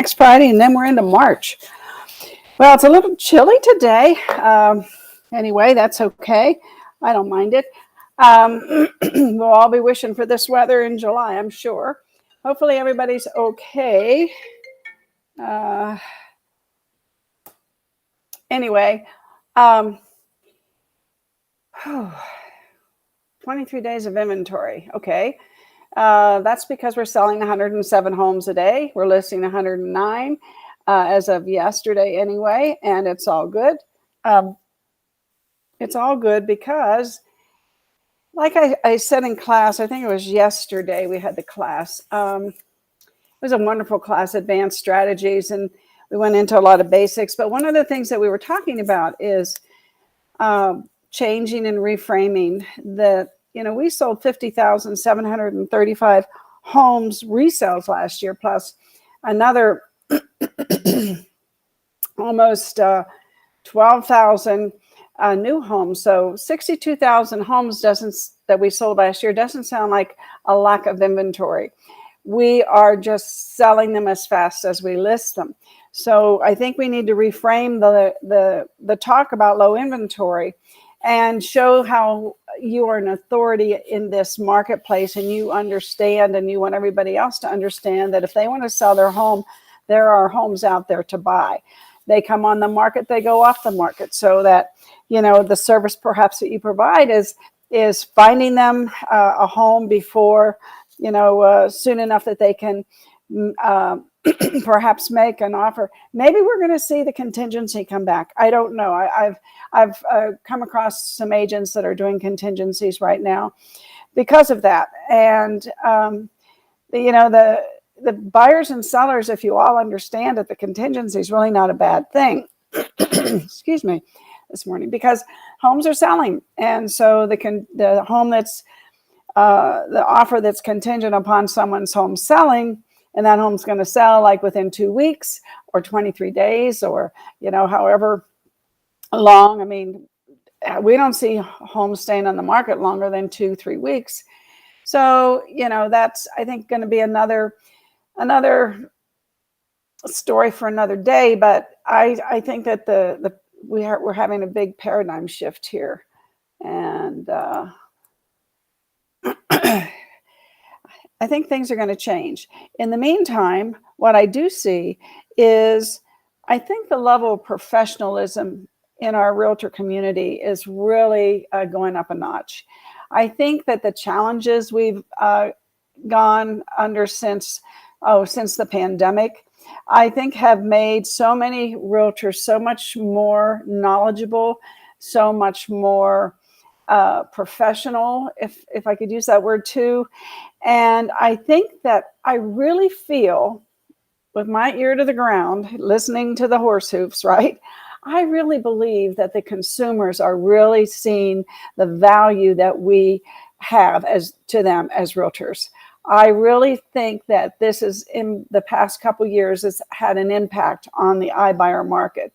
next Friday, and then we're into March. Well, it's a little chilly today. Anyway, that's okay. I don't mind it. We'll all be wishing for this weather in July, I'm sure. Hopefully, everybody's okay. Uh, anyway, um, 23 days of inventory. Okay. That's because we're selling 107 homes a day. We're listing 109 as of yesterday anyway, and it's all good. It's all good because, like I said in class, I think it was yesterday we had the class. It was a wonderful class, Advanced Strategies, and we went into a lot of basics. But one of the things that we were talking about is changing and reframing. We sold 50,735 homes resales last year, plus another almost 12,000 new homes. So 62,000 homes that we sold last year doesn't sound like a lack of inventory. We are just selling them as fast as we list them. So I think we need to reframe the talk about low inventory and show how you are an authority in this marketplace, and you understand, and you want everybody else to understand that if they want to sell their home, there are homes out there to buy. They come on the market, they go off the market, so that the service perhaps that you provide is finding them a home before soon enough that they can perhaps make an offer. Maybe we're going to see the contingency come back. I don't know. I've come across some agents that are doing contingencies right now because of that. And the buyers and sellers, if you all understand that the contingency is really not a bad thing. Excuse me, this morning, because homes are selling, and so the home that's the offer that's contingent upon someone's home selling, and that home's going to sell like within 2 weeks or 23 days or however long. I mean, we don't see homes staying on the market longer than 2-3 weeks. So that's, I think, going to be another story for another day. But I think that we're having a big paradigm shift here, and I think things are going to change. In the meantime, what I do see is I think the level of professionalism in our realtor community is really going up a notch. I think that the challenges we've gone under since the pandemic, I think have made so many realtors so much more knowledgeable, so much more professional, if I could use that word too. And I think that I really feel, with my ear to the ground, listening to the horse hooves, right? I really believe that the consumers are really seeing the value that we have to them as realtors. I really think that this is, in the past couple of years, has had an impact on the iBuyer market.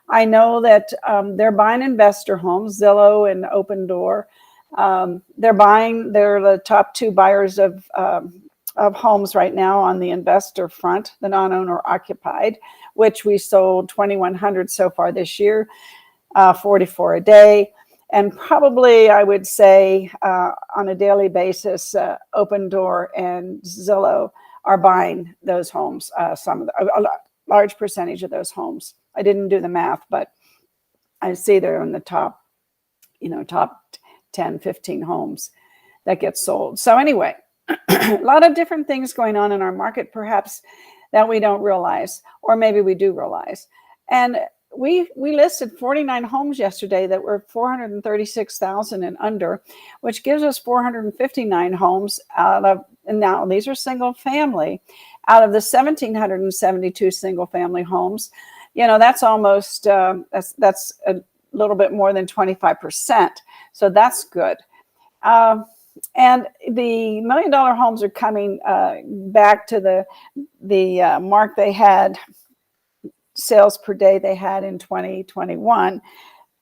I know that they're buying investor homes, Zillow and Open Door. They're the top two buyers of homes right now on the investor front, the non-owner occupied, which we sold 2,100 so far this year, 44 a day. And probably, I would say, on a daily basis, Open Door and Zillow are buying those homes, a large percentage of those homes. I didn't do the math, but I see they're in the top 10, 15 homes that get sold. So anyway, a lot of different things going on in our market, perhaps, that we don't realize, or maybe we do realize. And we listed 49 homes yesterday that were 436,000 and under, which gives us 459 homes out of, and now these are single family, out of the 1,772 single family homes. That's almost, that's a little bit more than 25%. So that's good. And the $1 million homes are coming back to the mark they had, sales per day they had in 2021.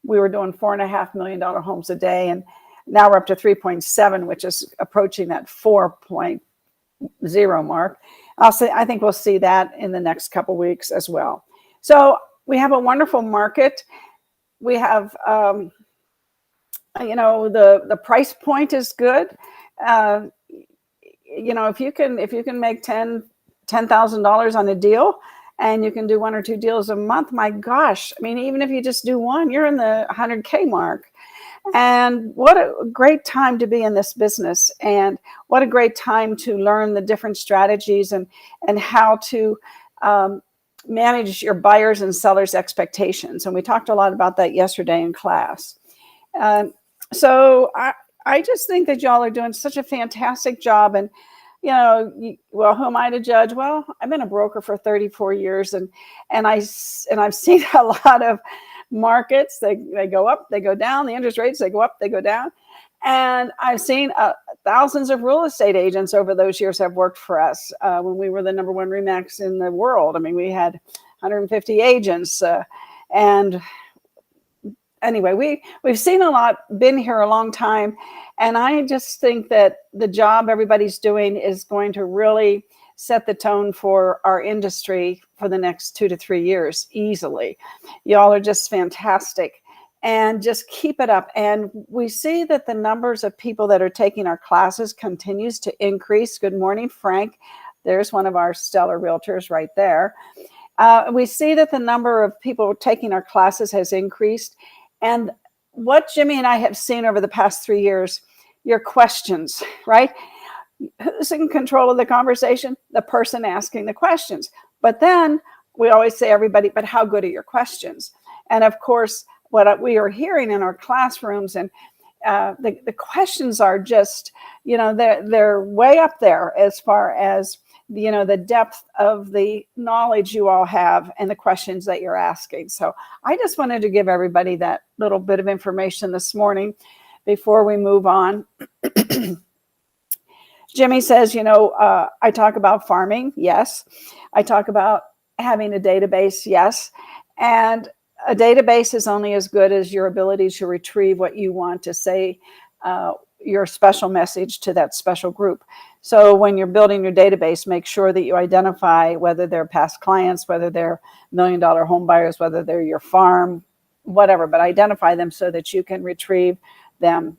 We were doing $4.5 million homes a day, and now we're up to 3.7, which is approaching that 4 point zero mark. I think we'll see that in the next couple weeks as well. So we have a wonderful market. We have, the price point is good. If you can make $10,000 on a deal, and you can do 1 or 2 deals a month, my gosh, I mean, even if you just do one, you're in the 100K mark. And what a great time to be in this business, and what a great time to learn the different strategies and how to manage your buyers and sellers' expectations. And we talked a lot about that yesterday in class. So I just think that y'all are doing such a fantastic job. And well, who am I to judge? Well, I've been a broker for 34 years, and I've seen a lot of markets. They go up, they go down. The interest rates, they go up, they go down. And I've seen thousands of real estate agents over those years have worked for us. When we were the number one RE/MAX in the world, I mean, we had 150 agents. And anyway, we've seen a lot, been here a long time. And I just think that the job everybody's doing is going to really set the tone for our industry for the next 2 to 3 years easily. Y'all are just fantastic, and just keep it up. And we see that the numbers of people that are taking our classes continues to increase. Good morning, Frank. There's one of our stellar realtors right there. We see that the number of people taking our classes has increased. And what Jimmy and I have seen over the past 3 years, your questions, right? Who's in control of the conversation? The person asking the questions. But then we always say, everybody, but how good are your questions? And of course, what we are hearing in our classrooms, and the questions are just, they're way up there as far as, the depth of the knowledge you all have and the questions that you're asking. So I just wanted to give everybody that little bit of information this morning before we move on. Jimmy says, I talk about farming. Yes. I talk about having a database. Yes. And a database is only as good as your ability to retrieve what you want to say, your special message to that special group. So when you're building your database, make sure that you identify whether they're past clients, whether they're $1 million home buyers, whether they're your farm, whatever, but identify them so that you can retrieve them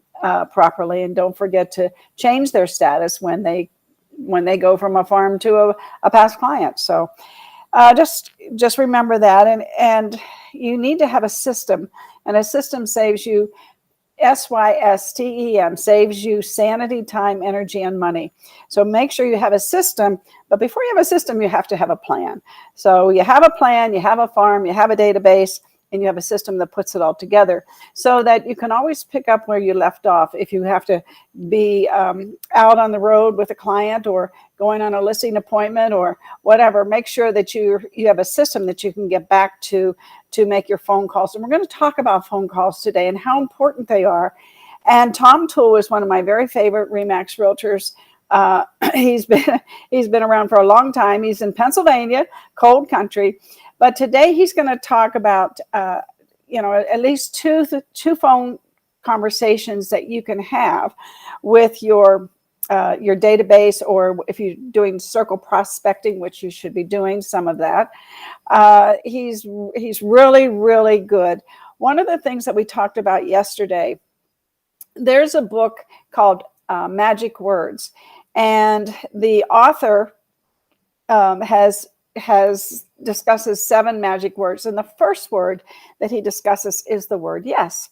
properly. And don't forget to change their status when they go from a farm to a past client. So just remember that. And you need to have a system, and a system saves you SYSTEM, saves you sanity, time, energy, and money. So make sure you have a system, but before you have a system, you have to have a plan. So you have a plan, you have a farm, you have a database, and you have a system that puts it all together so that you can always pick up where you left off. If you have to be out on the road with a client or going on a listing appointment or whatever, make sure that you have a system that you can get back to make your phone calls. And we're going to talk about phone calls today and how important they are. And Tom Toole is one of my very favorite RE/MAX realtors. He's been around for a long time. He's in Pennsylvania, cold country. But today he's going to talk about, at least two phone conversations that you can have with your database, or if you're doing circle prospecting, which you should be doing some of that. He's really, really good. One of the things that we talked about yesterday, there's a book called Magic Words, and the author discusses 7 magic words. And the first word that he discusses is the word yes.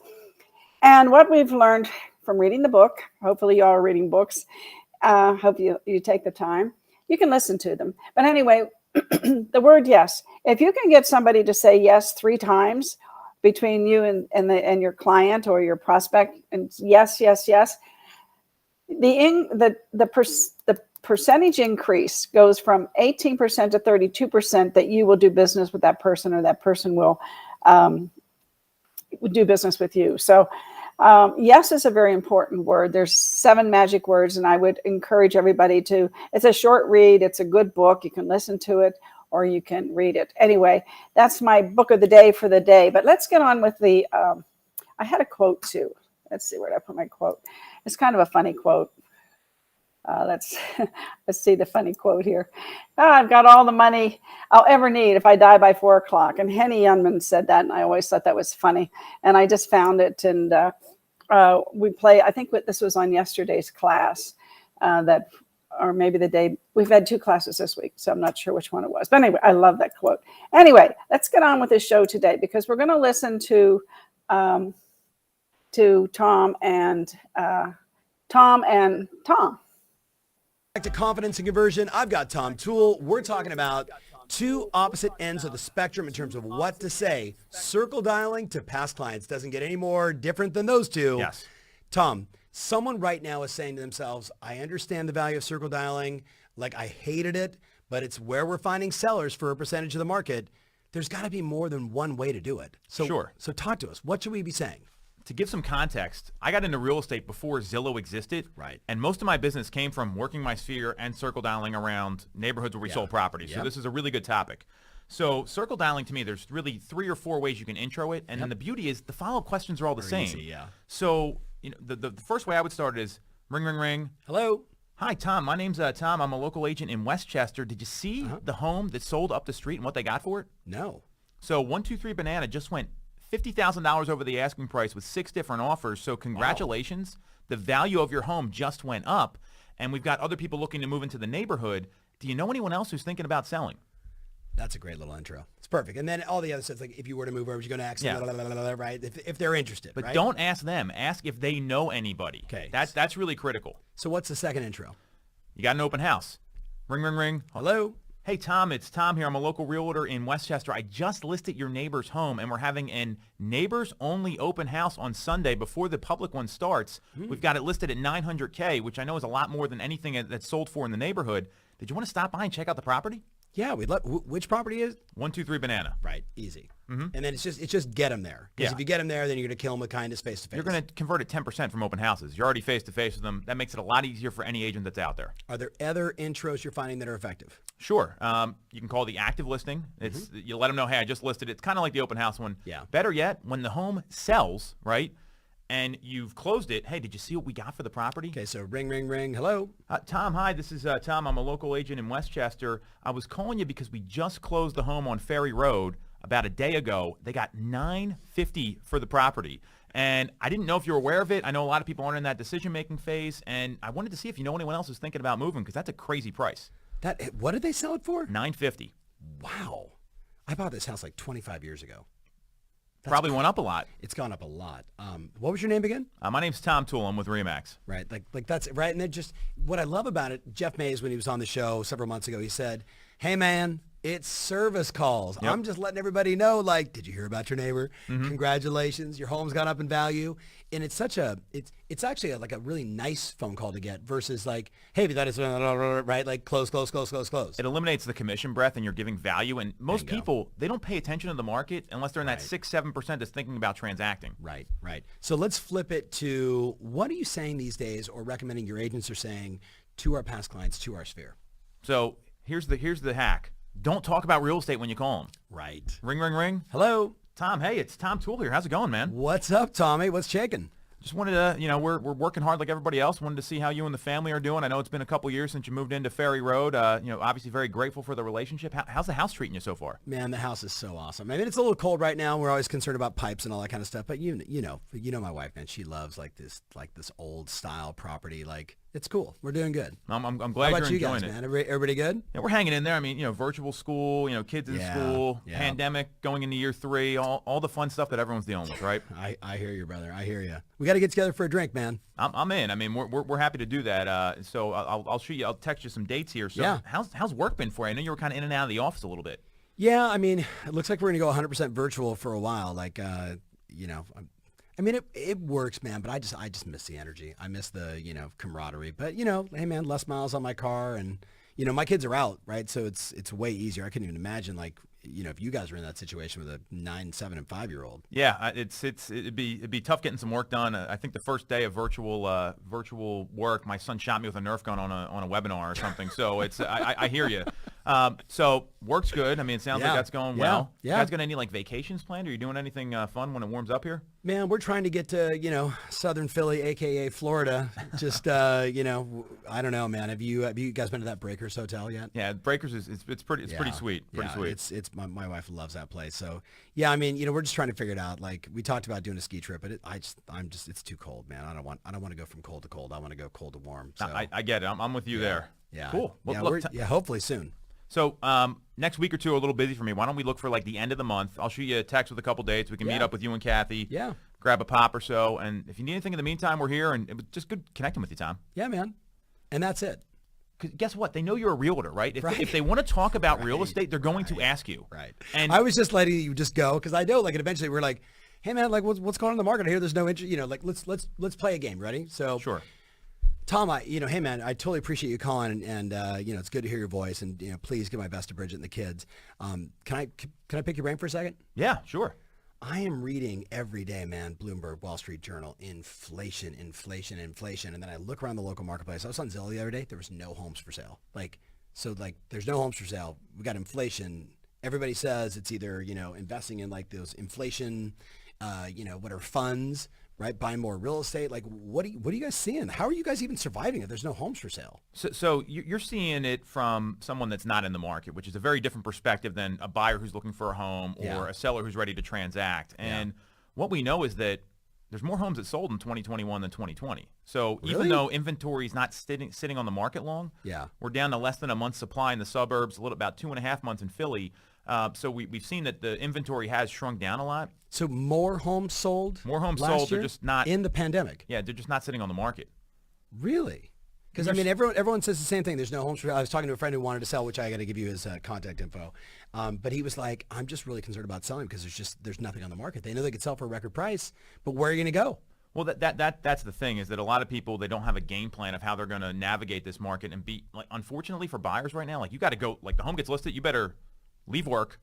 And what we've learned from reading the book, hopefully you all are reading books, hope you take the time, you can listen to them. But anyway, the word yes, if you can get somebody to say yes 3 times between you and your client or your prospect, and yes, yes, yes, the percentage increase goes from 18% to 32% that you will do business with that person, or that person will do business with you. So yes is a very important word. There's 7 magic words, and I would encourage everybody to, it's a short read. It's a good book. You can listen to it or you can read it. Anyway, that's my book of the day for the day. But let's get on with the, I had a quote too. Let's see, where did I put my quote? It's kind of a funny quote. Let's let's see the funny quote here. I've got all the money I'll ever need if I die by 4 o'clock. And Henny Youngman said that, and I always thought that was funny. And I just found it, and we play. I think this was on yesterday's class, that, or maybe the day. We've had 2 classes this week, so I'm not sure which one it was. But anyway, I love that quote. Anyway, let's get on with this show today, because we're going to listen to Tom and Tom. Back to confidence and conversion. I've got Tom Toole. We're talking about 2 opposite ends of the spectrum in terms of what to say. Circle dialing to past clients doesn't get any more different than those 2. Yes. Tom, someone right now is saying to themselves, I understand the value of circle dialing. Like, I hated it, but it's where we're finding sellers for a percentage of the market. There's got to be more than one way to do it. Sure. So talk to us. What should we be saying? To give some context, I got into real estate before Zillow existed. Right. And most of my business came from working my sphere and circle dialing around neighborhoods where we sold property. So this is a really good topic. So circle dialing, to me, there's really 3 or 4 ways you can intro it. And then the beauty is the follow-up questions are all the same. Easy, yeah. So the first way I would start is ring, ring, ring. Hello. Hi, Tom. My name's Tom. I'm a local agent in Westchester. Did you see the home that sold up the street and what they got for it? No. So 123 Banana just went $50,000 over the asking price with 6 different offers. So congratulations. Wow. The value of your home just went up, and we've got other people looking to move into the neighborhood. Do you know anyone else who's thinking about selling? That's a great little intro. It's perfect. And then all the other stuff, like if you were to move over, you're going to ask them, right? If they're interested, but right? Don't ask them. Ask if they know anybody. Okay. That's really critical. So what's the second intro? You got an open house. Ring, ring, ring. Hello. Hey, Tom, it's Tom here. I'm a local realtor in Westchester. I just listed your neighbor's home, and we're having a neighbors-only open house on Sunday before the public one starts. We've got it listed at $900K, which I know is a lot more than anything that's sold for in the neighborhood. Did you want to stop by and check out the property? Yeah, we'd love. Which property is? 123 Banana. Right, easy. And then it's just get them there. Because if you get them there, then you're going to kill them with kindness face to face. You're going to convert at 10% from open houses. You're already face to face with them. That makes it a lot easier for any agent that's out there. Are there other intros you're finding that are effective? Sure. You can call the active listing. It's you let them know, hey, I just listed it. It's kind of like the open house one. Yeah. Better yet, when the home sells, right, and you've closed it, hey, did you see what we got for the property? Okay, so ring, ring, ring. Hello. Tom, hi. This is Tom. I'm a local agent in Westchester. I was calling you because we just closed the home on Ferry Road about a day ago. They got $950 for the property. And I didn't know if you were aware of it. I know a lot of people aren't in that decision-making phase, and I wanted to see if you know anyone else who's thinking about moving, because that's a crazy price. What did they sell it for? $950. Wow. I bought this house like 25 years ago. Probably went up a lot. It's gone up a lot. What was your name again? My name's Tom Toole. I'm with RE/MAX. Right. Like that's right. And then just what I love about it, Jeff Mays, when he was on the show several months ago, he said, hey, man, it's service calls. Yep. I'm just letting everybody know, like, did you hear about your neighbor? Congratulations. Your home's gone up in value. And it's it's actually like a really nice phone call to get versus like, hey, if you thought it's right, like close. It eliminates the commission breath, and you're giving value. And most people, they don't pay attention to the market unless they're in that 6-7% that's thinking about transacting. Right. So let's flip it to, what are you saying these days, or recommending your agents are saying to our past clients, to our sphere? So here's the hack. Don't talk about real estate when you call them. Right. Ring, ring, ring. Hello. Tom, hey, it's Tom Toole here. How's it going, man? What's up, Tommy? What's shaking? Just wanted to, we're working hard like everybody else. Wanted to see how you and the family are doing. I know it's been a couple years since you moved into Ferry Road. Obviously very grateful for the relationship. How's the house treating you so far? Man, the house is so awesome. I mean, it's a little cold right now. We're always concerned about pipes and all that kind of stuff. But you know my wife, man. She loves this old style property. Like, it's cool. We're doing good. I'm glad How you're about you enjoying guys, it. man? Everybody good? Yeah, we're hanging in there. I mean, virtual school, kids in school, pandemic going into year 3, all the fun stuff that everyone's dealing with, right? I hear you, brother. I hear you. We got to get together for a drink, man. I'm in. I mean, we're happy to do that. So I'll shoot you. I'll text you some dates here. So yeah. How's work been for you? I know you were kind of in and out of the office a little bit. Yeah, I mean, it looks like we're going to go 100% virtual for a while. Like, I mean, it works, man, but I just miss the energy. I miss the, camaraderie. But, hey, man, less miles on my car, and, my kids are out, right? So it's way easier. I couldn't even imagine, like, if you guys were in that situation with a 9, 7, and 5-year-old. Yeah, it'd be tough getting some work done. I think the first day of virtual work, my son shot me with a Nerf gun on a webinar or something. So I hear you. So work's good. I mean, it sounds like Yeah. that's going Yeah. well. Yeah. You guys got any like vacations planned? Are you doing anything fun when it warms up here? Man, we're trying to get to, Southern Philly, aka Florida. Just, I don't know, man. Have you guys been to that Breakers Hotel yet? Yeah, Breakers it's pretty sweet. Pretty sweet. It's my wife loves that place. So yeah, I mean, we're just trying to figure it out. Like we talked about doing a ski trip, but it's too cold, man. I don't want to go from cold to cold. I want to go cold to warm. So I get it. I'm with you there. yeah, Cool. Well, yeah, look, hopefully soon. so next week or two are a little busy for me. Why don't we look for like the end of the month? I'll shoot you a text with a couple dates. We can meet Yeah. up with you and Kathy. Yeah. Grab a pop or so. And if you need anything in the meantime, we're here. And it was just good connecting with you, Tom. Yeah, man. And that's it. 'Cause guess what? They know you're a realtor, right? If, Right. if they want to talk about real Right. estate, they're going to ask you. Right. And I was just letting you just go because I know, like, eventually we're like, hey, man, like, what's going on in the market? I hear there's no interest. Like, let's play a game. Ready? So, sure. Tom, hey, man, I totally appreciate you calling, and it's good to hear your voice, and please give my best to Bridget and the kids. Can I pick your brain for a second? Yeah, sure. I am reading every day, man, Bloomberg, Wall Street Journal, inflation, and then I look around the local marketplace. I was on Zillow the other day. There was no homes for sale. There's no homes for sale. We got inflation. Everybody says it's either, investing in like those inflation, whatever funds, right? Buying more real estate. Like, what are you guys seeing? How are you guys even surviving if there's no homes for sale? So you're seeing it from someone that's not in the market, which is a very different perspective than a buyer who's looking for a home or Yeah. a seller who's ready to transact. And what we know is that there's more homes that sold in 2021 than 2020. So even Really? though inventory is not sitting on the market long, Yeah. we're down to less than a month's supply in the suburbs, about 2.5 months in Philly. So we've seen that the inventory has shrunk down a lot. So more homes sold? More homes last sold, they're year just not- in the pandemic. Yeah, they're just not sitting on the market. Really? Because I mean, everyone says the same thing. There's no homes for sale. I was talking to a friend who wanted to sell, which I got to give you his contact info. But he was like, I'm just really concerned about selling because there's nothing on the market. They know they could sell for a record price, but where are you going to go? Well, that's the thing, is that a lot of people, they don't have a game plan of how they're going to navigate this market and be, like, unfortunately for buyers right now, like, you got to go, like, the home gets listed, you better leave work,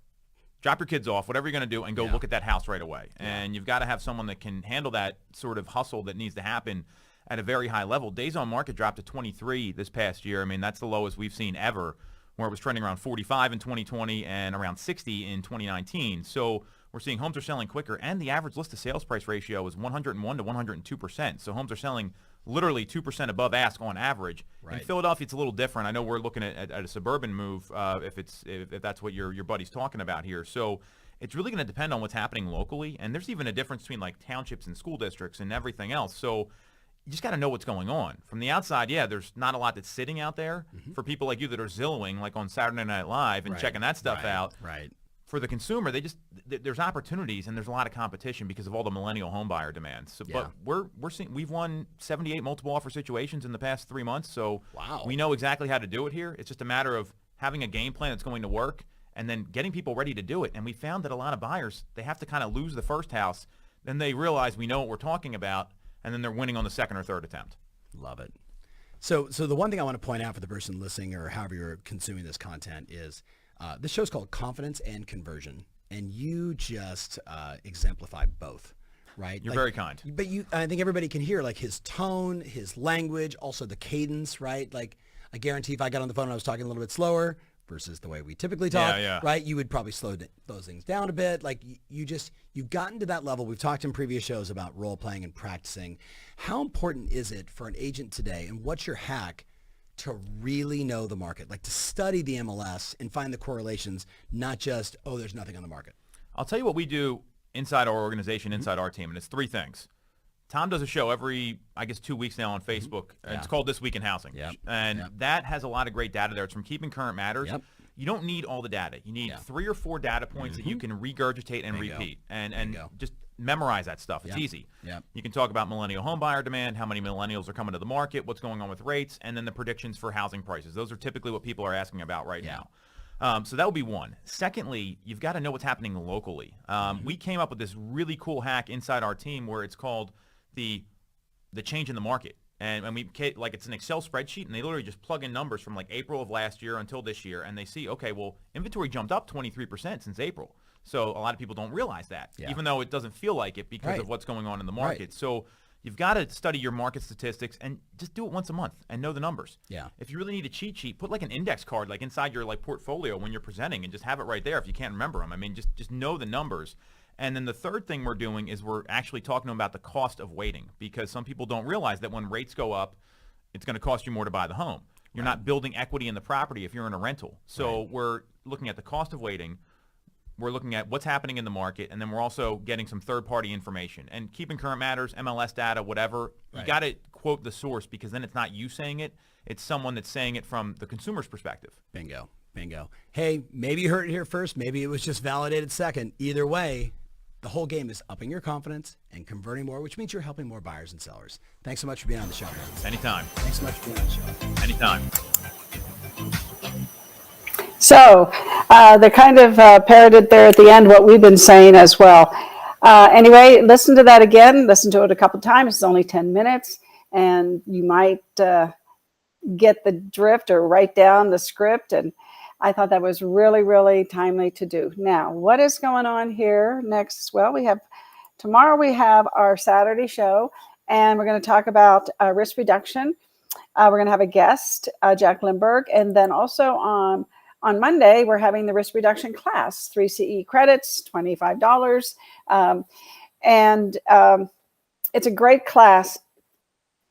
drop your kids off, whatever you're going to do, and go look at that house right away. And you've got to have someone that can handle that sort of hustle that needs to happen at a very high level. Days on market dropped to 23 this past year. I mean, that's the lowest we've seen ever, where it was trending around 45 in 2020 and around 60 in 2019. So we're seeing homes are selling quicker, and the average list to sales price ratio is 101 to 102%. So homes are selling literally 2% above ask on average. Right. In Philadelphia, it's a little different. I know we're looking at a suburban move, if that's what your buddy's talking about here. So it's really going to depend on what's happening locally, and there's even a difference between like townships and school districts and everything else. So you just got to know what's going on. From the outside, yeah, there's not a lot that's sitting out there for people like you that are Zillowing, like on Saturday Night Live and checking that stuff out. Right. For the consumer, there's opportunities and there's a lot of competition because of all the millennial home buyer demands. So, but we're seeing, we've won 78 multiple offer situations in the past 3 months. So Wow. we know exactly how to do it here. It's just a matter of having a game plan that's going to work and then getting people ready to do it. And we found that a lot of buyers, they have to kind of lose the first house, then they realize we know what we're talking about, and then they're winning on the second or third attempt. Love it. So the one thing I want to point out for the person listening or however you're consuming this content is this show's called Confidence and Conversion, and you just exemplify both, right? You're very kind. But I think everybody can hear like his tone, his language, also the cadence, right? Like I guarantee if I got on the phone and I was talking a little bit slower versus the way we typically talk, right? You would probably slow those things down a bit. Like you've gotten to that level. We've talked in previous shows about role playing and practicing. How important is it for an agent today, and what's your hack to really know the market, like to study the MLS and find the correlations, not just, oh, there's nothing on the market? I'll tell you what we do inside our organization, inside our team, and it's 3 things. Tom does a show every, I guess, 2 weeks now on Facebook. And it's called This Week in Housing. And that has a lot of great data there. It's from Keeping Current Matters. You don't need all the data. You need 3 or 4 data points that you can regurgitate and repeat. And just memorize that stuff. It's easy. You can talk about millennial home buyer demand, how many millennials are coming to the market, what's going on with rates, and then the predictions for housing prices. Those are typically what people are asking about right now. So that would be one. Secondly, you've got to know what's happening locally. We came up with this really cool hack inside our team where it's called the change in the market. And we, like, it's an Excel spreadsheet, and they literally just plug in numbers from like April of last year until this year, and they see, okay, well, inventory jumped up 23% since April. So a lot of people don't realize that, even though it doesn't feel like it because of what's going on in the market. So you've got to study your market statistics and just do it once a month and know the numbers. Yeah. If you really need a cheat sheet, put like an index card like inside your like portfolio when you're presenting and just have it right there if you can't remember them. I mean, just know the numbers. And then the third thing we're doing is we're actually talking about the cost of waiting, because some people don't realize that when rates go up, it's going to cost you more to buy the home. You're not building equity in the property if you're in a rental. So we're looking at the cost of waiting. We're looking at what's happening in the market, and then we're also getting some third-party information. And keeping current matters, MLS data, whatever, you got to quote the source, because then it's not you saying it. It's someone that's saying it from the consumer's perspective. Bingo. Bingo. Hey, maybe you heard it here first. Maybe it was just validated second. Either way, the whole game is upping your confidence and converting more, which means you're helping more buyers and sellers. Thanks so much for being on the show, man. Anytime. Thanks so much for being on the show. Anytime. So they kind of parroted there at the end what we've been saying as well. Anyway, listen to that again. Listen to it a couple times. It's only 10 minutes, and you might get the drift or write down the script. And I thought that was really, really timely to do. Now, what is going on here next? Well, tomorrow we have our Saturday show, and we're going to talk about risk reduction. We're going to have a guest, Jack Lindberg, and then also on Monday, we're having the risk reduction class, 3 CE credits, $25. It's a great class.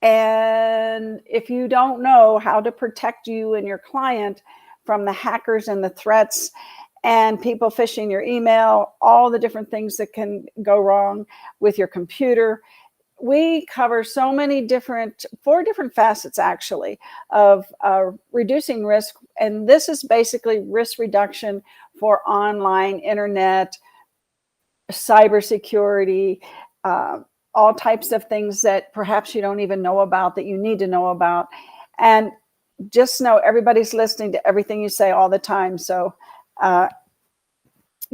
And if you don't know how to protect you and your client from the hackers and the threats and people phishing your email, all the different things that can go wrong with your computer, we cover so many four different facets actually of reducing risk. And this is basically risk reduction for online, internet, cybersecurity, all types of things that perhaps you don't even know about that you need to know about. And just know everybody's listening to everything you say all the time. So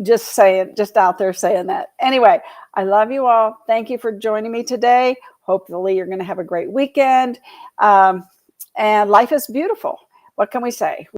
just out there saying that. Anyway, I love you all. Thank you for joining me today. Hopefully you're going to have a great weekend. And life is beautiful. What can we say?